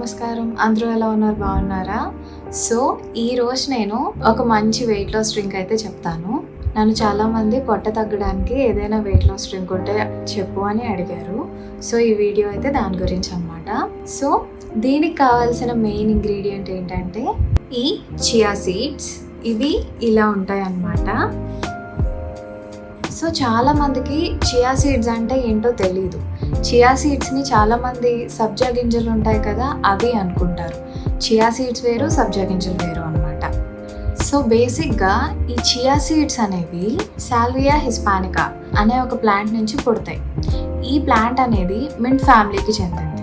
నమస్కారం. అందరూ ఎలా ఉన్నారు? బాగున్నారా? సో ఈరోజు నేను ఒక మంచి వెయిట్ లాస్ డ్రింక్ అయితే చెప్తాను. నన్ను చాలామంది పొట్ట తగ్గడానికి ఏదైనా వెయిట్ లాస్ డ్రింక్ ఉంటే చెప్పు అని అడిగారు. సో ఈ వీడియో అయితే దాని గురించి అనమాట. సో దీనికి కావాల్సిన మెయిన్ ఇంగ్రీడియంట్ ఏంటంటే ఈ చియా సీడ్స్. ఇవి ఇలా ఉంటాయి అన్నమాట. సో చాలామందికి చియా సీడ్స్ అంటే ఏంటో తెలీదు. చియా సీడ్స్ని చాలామంది సబ్జా గింజలు ఉంటాయి కదా, అవి అనుకుంటారు. చియా సీడ్స్ వేరు, సబ్జా గింజలు వేరు అనమాట. సో బేసిక్గా ఈ చియా సీడ్స్ అనేవి సాల్వియా హిస్పానికా అనే ఒక ప్లాంట్ నుంచి పుడతాయి. ఈ ప్లాంట్ అనేది మింట్ ఫ్యామిలీకి చెందింది.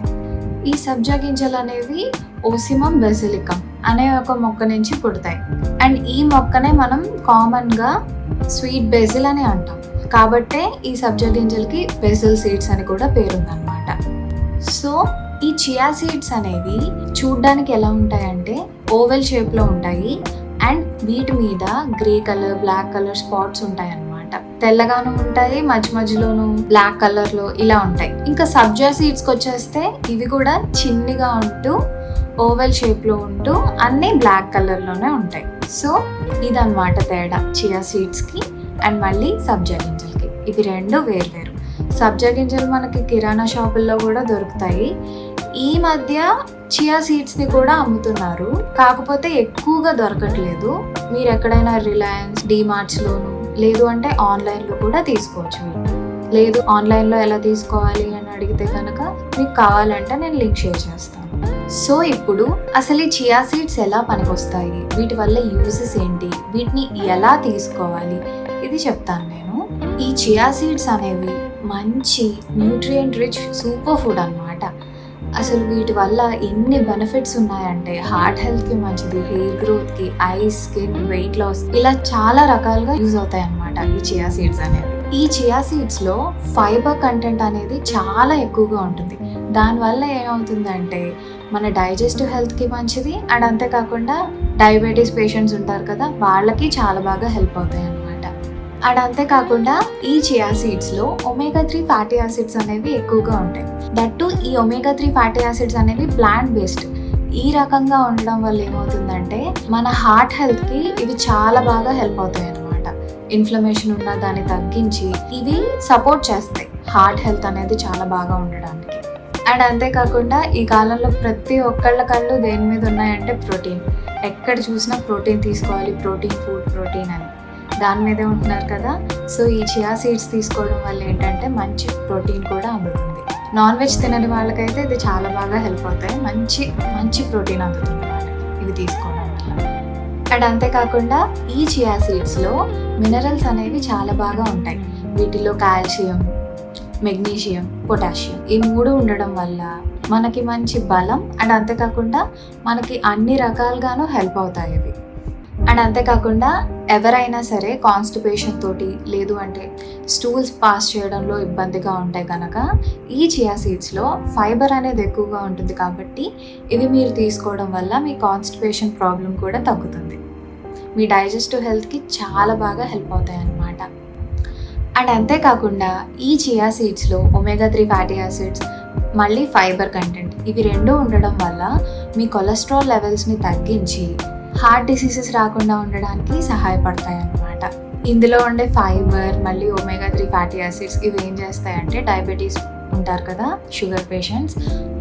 ఈ సబ్జా గింజలు అనేవి ఓసిమం బెసిలికం అనే ఒక మొక్క నుంచి పుడతాయి. అండ్ ఈ మొక్కనే మనం కామన్గా స్వీట్ బెజిల్ అని అంటాం. కాబట్టే ఈ సబ్జా గింజలకి బెజిల్ సీడ్స్ అని కూడా పేరుందనమాట. సో ఈ చియా సీడ్స్ అనేవి చూడ్డానికి ఎలా ఉంటాయంటే ఓవెల్ షేప్లో ఉంటాయి. అండ్ వీటి మీద grey colour, black colour spots ఉంటాయి అన్నమాట. తెల్లగాను ఉంటాయి, మధ్య మధ్యలోను బ్లాక్ కలర్లో ఇలా ఉంటాయి. ఇంకా సబ్జా సీడ్స్కి వచ్చేస్తే ఇవి కూడా చిన్నగా ఉంటూ ఓవెల్ షేప్లో ఉంటూ అన్నీ బ్లాక్ కలర్లోనే ఉంటాయి. సో ఇదన్నమాట తేడా చియా సీడ్స్కి అండ్ మళ్ళీ సబ్జా గింజలకి. ఇవి రెండు వేర్వేరు. సబ్జా గింజలు మనకి కిరాణా షాపుల్లో కూడా దొరుకుతాయి. ఈ మధ్య చియా సీడ్స్ని కూడా అమ్ముతున్నారు, కాకపోతే ఎక్కువగా దొరకట్లేదు. మీరు ఎక్కడైనా రిలయన్స్, డిమార్ట్స్లోను లేదు అంటే ఆన్లైన్లో కూడా తీసుకోవచ్చు. లేదు ఆన్లైన్లో ఎలా తీసుకోవాలి అని అడిగితే కనుక మీకు కావాలంటే నేను లింక్ షేర్ చేస్తాను. సో ఇప్పుడు అసలు ఈ చియా సీడ్స్ ఎలా పనికొస్తాయి, వీటి వల్ల యూజెస్ ఏంటి, వీటిని ఎలా తీసుకోవాలి, ఇది చెప్తాను నేను. ఈ చియా సీడ్స్ అనేవి మంచి న్యూట్రియంట్ రిచ్ సూపర్ ఫుడ్ అన్నమాట. అసలు వీటి వల్ల ఎన్ని బెనిఫిట్స్ ఉన్నాయంటే హార్ట్ హెల్త్కి మంచిది, హెయిర్ గ్రోత్కి, ఐస్, స్కిన్, వెయిట్ లాస్, ఇలా చాలా రకాలుగా యూజ్ అవుతాయి అన్నమాట ఈ చియా సీడ్స్ అనేవి. ఈ చియా సీడ్స్లో ఫైబర్ కంటెంట్ అనేది చాలా ఎక్కువగా ఉంటుంది. దానివల్ల ఏమవుతుందంటే మన డైజెస్టివ్ హెల్త్కి మంచిది. అండ్ అంతేకాకుండా డయాబెటీస్ పేషెంట్స్ ఉంటారు కదా, వాళ్ళకి చాలా బాగా హెల్ప్ అవుతాయి అన్నమాట. అండ్ అంతేకాకుండా ఈ చియా సీడ్స్లో ఒమేగా 3 ఫ్యాటీ యాసిడ్స్ అనేవి ఎక్కువగా ఉంటాయి. దట్టు ఈ ఒమేగా 3 ఫ్యాటీ యాసిడ్స్ అనేవి ప్లాంట్ బేస్డ్. ఈ రకంగా ఉండడం వల్ల ఏమవుతుందంటే మన హార్ట్ హెల్త్కి ఇవి చాలా బాగా హెల్ప్ అవుతాయి అన్నమాట. ఇన్ఫ్లమేషన్ ఉన్న దాన్ని తగ్గించి ఇవి సపోర్ట్ చేస్తాయి హార్ట్ హెల్త్ అనేది చాలా బాగా ఉండడానికి. అండ్ అంతేకాకుండా ఈ కాలంలో ప్రతి ఒక్కళ్ళ కళ్ళు దేని మీద ఉన్నాయంటే ప్రోటీన్. ఎక్కడ చూసినా ప్రోటీన్ తీసుకోవాలి, ప్రోటీన్ ఫుడ్, ప్రోటీన్ అని దాని మీదే ఉంటున్నారు కదా. సో ఈ చియా సీడ్స్ తీసుకోవడం వల్ల ఏంటంటే మంచి ప్రోటీన్ కూడా అందుతుంది. నాన్ వెజ్ తినని వాళ్ళకైతే ఇది చాలా బాగా హెల్ప్ అవుతాయి. మంచి మంచి ప్రోటీన్ అందుతుంది వాళ్ళకి ఇవి తీసుకోవడం వల్ల. అండ్ అంతేకాకుండా ఈ చియా సీడ్స్లో మినరల్స్ అనేవి చాలా బాగా ఉంటాయి. వీటిలో కాల్షియం, మెగ్నీషియం, పొటాషియం ఈ 3 ఉండడం వల్ల మనకి మంచి బలం. అండ్ అంతేకాకుండా మనకి అన్ని రకాలుగాను హెల్ప్ అవుతాయి ఇవి. అండ్ అంతేకాకుండా ఎవరైనా సరే కాన్స్టిపేషన్ తోటి లేదు అంటే స్టూల్స్ పాస్ చేయడంలో ఇబ్బందిగా ఉంటాయి కనుక ఈ చియా సీడ్స్లో ఫైబర్ అనేది ఎక్కువగా ఉంటుంది. కాబట్టి ఇవి మీరు తీసుకోవడం వల్ల మీ కాన్స్టిపేషన్ ప్రాబ్లం కూడా తగ్గుతుంది. మీ డైజెస్టివ్ హెల్త్కి చాలా బాగా హెల్ప్ అవుతాయి అన్నమాట. అండ్ అంతేకాకుండా ఈ చియా సీడ్స్లో ఒమేగా 3 ఫ్యాటీ యాసిడ్స్ మళ్ళీ ఫైబర్ కంటెంట్ ఇవి రెండూ ఉండడం వల్ల మీ కొలెస్ట్రాల్ లెవెల్స్ని తగ్గించి హార్ట్ డిసీజెస్ రాకుండా ఉండడానికి సహాయపడతాయి అన్నమాట. ఇందులో ఉండే ఫైబర్ మళ్ళీ ఒమేగా 3 ఫ్యాటీ యాసిడ్స్ ఇవి ఏం చేస్తాయంటే డయాబెటీస్ ఉంటారు కదా, షుగర్ పేషెంట్స్,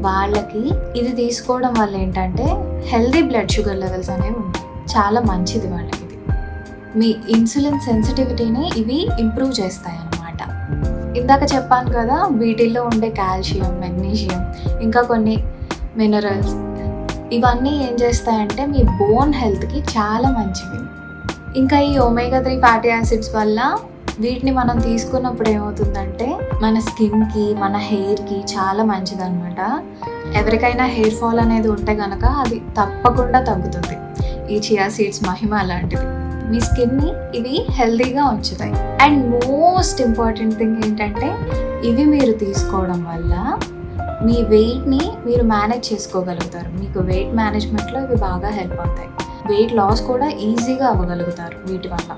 వాళ్ళకి ఇది తీసుకోవడం వల్ల ఏంటంటే హెల్దీ బ్లడ్ షుగర్ లెవెల్స్ అనేవి ఉంటాయి. చాలా మంచిది వాళ్ళకి. ఇది మీ ఇన్సులిన్ సెన్సిటివిటీని ఇవి ఇంప్రూవ్ చేస్తాయి అన్నమాట. ఇందాక చెప్పాను కదా వీటిల్లో ఉండే కాల్షియం, మెగ్నీషియం ఇంకా కొన్ని మినరల్స్ ఇవన్నీ ఏం చేస్తాయంటే మీ బోన్ హెల్త్కి చాలా మంచివి. ఇంకా ఈ ఒమేగా 3 ఫ్యాటీ యాసిడ్స్ వల్ల వీటిని మనం తీసుకున్నప్పుడు ఏమవుతుందంటే మన స్కిన్కి, మన హెయిర్కి చాలా మంచిదన్నమాట. ఎవరికైనా హెయిర్ ఫాల్ అనేది ఉంటే కనుక అది తప్పకుండా తగ్గుతుంది. ఈ చియా సీడ్స్ మహిమ అలాంటిది. మీ స్కిన్ని ఇవి హెల్తీగా ఉంచుతాయి. అండ్ మోస్ట్ ఇంపార్టెంట్ థింగ్ ఏంటంటే ఇవి మీరు తీసుకోవడం వల్ల మీ వెయిట్ని మీరు మేనేజ్ చేసుకోగలుగుతారు. మీకు వెయిట్ మేనేజ్మెంట్లో ఇవి బాగా హెల్ప్ అవుతాయి. వెయిట్ లాస్ కూడా ఈజీగా అవ్వగలుగుతారు వీటి వల్ల.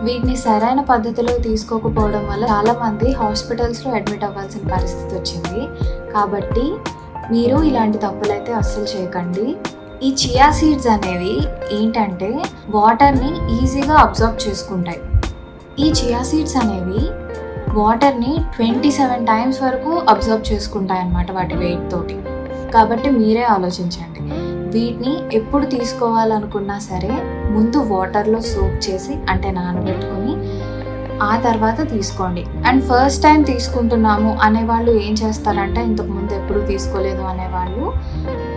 వీటిని సరైన పద్ధతిలో తీసుకోకపోవడం వల్ల చాలామంది హాస్పిటల్స్లో అడ్మిట్ అవ్వాల్సిన పరిస్థితి వచ్చింది. కాబట్టి మీరు ఇలాంటి తప్పులైతే అస్సలు చేయకండి. ఈ చియా సీడ్స్ అనేవి ఏంటంటే వాటర్ని ఈజీగా అబ్జర్వ్ చేసుకుంటాయి. ఈ చియా సీడ్స్ అనేవి వాటర్ని 27 టైమ్స్ వరకు అబ్జర్వ్ చేసుకుంటాయి అన్నమాట వాటి వెయిట్ తోటి. కాబట్టి మీరే ఆలోచించండి. వీటిని ఎప్పుడు తీసుకోవాలనుకున్నా సరే ముందు వాటర్లో సోక్ చేసి అంటే నానబెట్టుకొని ఆ తర్వాత తీసుకోండి. అండ్ ఫస్ట్ టైం తీసుకుంటున్నాము అనేవాళ్ళు ఏం చేస్తారంటే ఇంతకుముందు ఎప్పుడు తీసుకోలేదు అనేవాళ్ళు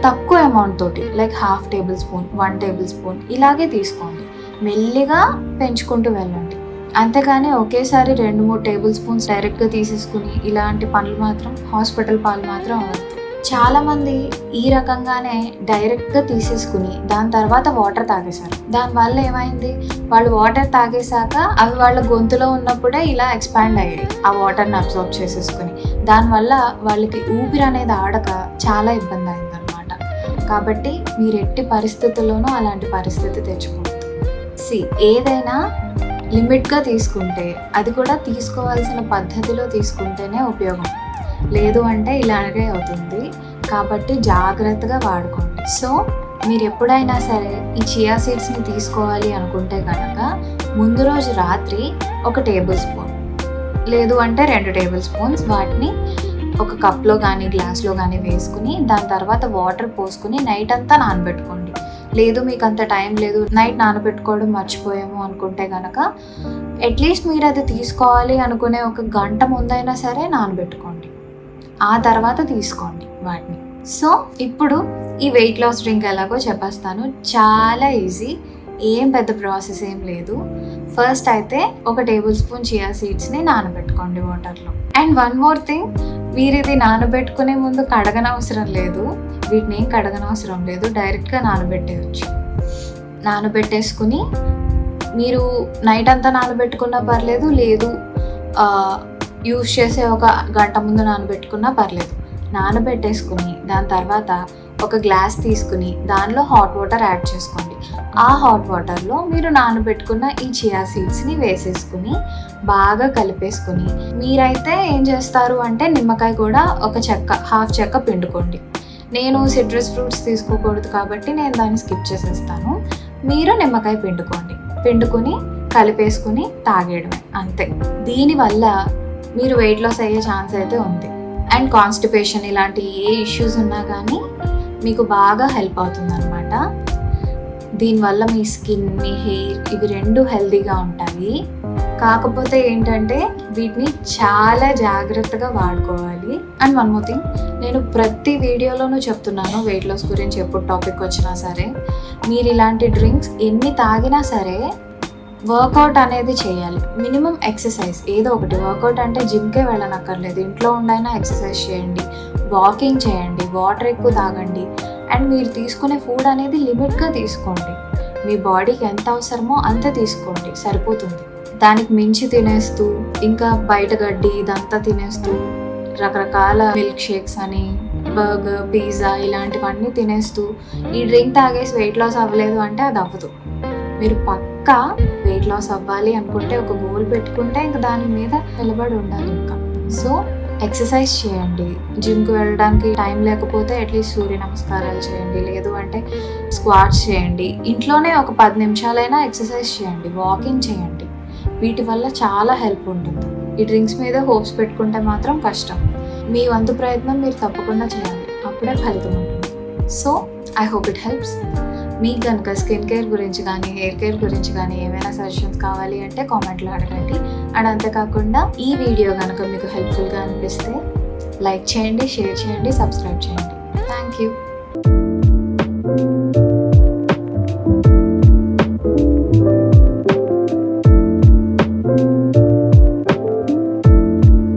తక్కువ అమౌంట్ తోటి like 1/2 table spoon 1 table spoon ఇలాగే తీసుకోండి. మెల్లిగా పెంచుకుంటూ వెళ్ళండి. అంతేగాని ఒకేసారి 2-3 టేబుల్ స్పూన్స్ డైరెక్ట్గా తీసేసుకుని ఇలాంటి పనులు మాత్రం హాస్పిటల్ పాలు మాత్రం అవ్వద్దు. చాలామంది ఈ రకంగానే డైరెక్ట్గా తీసేసుకుని దాని తర్వాత వాటర్ తాగేశారు. దానివల్ల ఏమైంది, వాళ్ళు వాటర్ తాగేశాక అవి వాళ్ళ గొంతులో ఉన్నప్పుడే ఇలా ఎక్స్పాండ్ అయ్యాయి ఆ వాటర్ని అబ్జర్వ్ చేసేసుకుని. దానివల్ల వాళ్ళకి ఊపిరి అనేది ఆడక చాలా ఇబ్బంది అయిందనమాట. కాబట్టి మీరు ఎట్టి పరిస్థితుల్లోనూ అలాంటి పరిస్థితి తెచ్చుకోవద్దు. ఏదైనా లిమిట్గా తీసుకుంటే, అది కూడా తీసుకోవాల్సిన పద్ధతిలో తీసుకుంటేనే ఉపయోగం. లేదు అంటే ఇలాగే అవుతుంది. కాబట్టి జాగ్రత్తగా వాడుకోండి. సో మీరు ఎప్పుడైనా సరే ఈ చియా సీడ్స్ని తీసుకోవాలి అనుకుంటే కనుక ముందు రోజు రాత్రి 1 టేబుల్ స్పూన్ లేదు అంటే 2 టేబుల్ స్పూన్స్ వాటిని ఒక కప్లో కానీ గ్లాస్లో కానీ వేసుకుని దాని తర్వాత వాటర్ పోసుకుని నైట్ అంతా నానబెట్టుకోండి. లేదు మీకు అంత టైం లేదు, నైట్ నానబెట్టుకోవడం మర్చిపోయాము అనుకుంటే కనుక అట్లీస్ట్ మీరు అది తీసుకోవాలి అనుకునే 1 గంట ముందైనా సరే నానబెట్టుకోండి. ఆ తర్వాత తీసుకోండి వాటిని. సో ఇప్పుడు ఈ వెయిట్ లాస్ డ్రింక్ ఎలాగో చెప్పేస్తాను. చాలా ఈజీ, ఏం పెద్ద ప్రాసెస్ ఏం లేదు. ఫస్ట్ అయితే 1 టేబుల్ స్పూన్ చియా సీడ్స్ని నానబెట్టుకోండి వాటర్లో. అండ్ 1 మోర్ థింగ్, మీరు ఇది నానబెట్టుకునే ముందు కడగనవసరం లేదు. వీటిని ఏం కడగనవసరం లేదు, డైరెక్ట్గా నానబెట్టేయచ్చు. నానబెట్టేసుకుని మీరు నైట్ అంతా నానబెట్టుకున్నా పర్లేదు, లేదు యూస్ చేసే 1 గంట ముందు నానబెట్టుకున్నా పర్లేదు. నానబెట్టేసుకుని దాని తర్వాత 1 గ్లాస్ తీసుకుని దానిలో హాట్ వాటర్ యాడ్ చేసుకోండి. ఆ హాట్ వాటర్లో మీరు నానబెట్టుకున్న ఈ చియా సీడ్స్ని వేసేసుకుని బాగా కలిపేసుకుని, మీరైతే ఏం చేస్తారు అంటే నిమ్మకాయ కూడా 1 చెక్క 1/2 చెక్క పిండుకోండి. నేను సిట్రస్ ఫ్రూట్స్ తీసుకోకూడదు కాబట్టి నేను దాన్ని స్కిప్ చేసేస్తాను. మీరు నిమ్మకాయ పిండుకొని కలిపేసుకుని తాగేయడమే, అంతే. దీనివల్ల మీరు వెయిట్ లాస్ అయ్యే ఛాన్స్ అయితే ఉంది. అండ్ కాన్స్టిపేషన్ ఇలాంటి ఏ ఇష్యూస్ ఉన్నా కానీ మీకు బాగా హెల్ప్ అవుతుంది అనమాట. దీనివల్ల మీ స్కిన్, మీ హెయిర్ ఇవి 2 హెల్తీగా ఉంటాయి. కాకపోతే ఏంటంటే వీటిని చాలా జాగ్రత్తగా వాడుకోవాలి. అండ్ 1 మోర్ థింగ్, నేను ప్రతి వీడియోలోనూ చెప్తున్నాను వెయిట్ లాస్ గురించి. ఎప్పుడు టాపిక్ వచ్చినా సరే మీరు ఇలాంటి డ్రింక్స్ ఎన్ని తాగినా సరే వర్కౌట్ అనేది చేయాలి. మినిమం ఎక్సర్సైజ్ ఏదో ఒకటి. వర్కౌట్ అంటే జిమ్కే వెళ్ళనక్కర్లేదు, ఇంట్లో ఉండైనా ఎక్సర్సైజ్ చేయండి, వాకింగ్ చేయండి, వాటర్ ఎక్కువ తాగండి. అండ్ మీరు తీసుకునే ఫుడ్ అనేది లిమిట్గా తీసుకోండి. మీ బాడీకి ఎంత అవసరమో అంతే తీసుకోండి, సరిపోతుంది. దానికి మించి తినేస్తూ ఇంకా బయట గడ్డి ఇదంతా తినేస్తూ రకరకాల మిల్క్ షేక్స్ అని, బర్గర్, పిజ్జా ఇలాంటివన్నీ తినేస్తూ ఈ డ్రింక్ తాగేసి వెయిట్ లాస్ అవ్వలేదు అంటే అది అవ్వదు. మీరు పక్కా వెయిట్ లాస్ అవ్వాలి అనుకుంటే ఒక గోల్ పెట్టుకుంటే ఇంకా దాని మీద నిలబడి ఉండాలి ఇంకా. సో ఎక్సర్సైజ్ చేయండి. జిమ్కి వెళ్ళడానికి టైం లేకపోతే అట్లీస్ట్ సూర్య నమస్కారాలు చేయండి, లేదు అంటే స్క్వాట్స్ చేయండి. ఇంట్లోనే ఒక 10 నిమిషాలైనా ఎక్సర్సైజ్ చేయండి, వాకింగ్ చేయండి. వీటి వల్ల చాలా హెల్ప్ ఉంటుంది. ఈ డ్రింక్స్ మీద హోప్స్ పెట్టుకుంటే మాత్రం కష్టం. మీ వంతు ప్రయత్నం మీరు తప్పకుండా చేయాలి, అప్పుడే ఫలితం ఉంటుంది. So I hope it helps. మీకు కనుక స్కిన్ కేర్ గురించి కానీ హెయిర్ కేర్ గురించి కానీ ఏమైనా సజెషన్స్ కావాలి అంటే కామెంట్లో అడగండి. అండ్ అంతేకాకుండా ఈ వీడియో కనుక మీకు హెల్ప్ఫుల్గా అనిపిస్తే లైక్ చేయండి, షేర్ చేయండి, సబ్స్క్రైబ్ చేయండి. Thank you.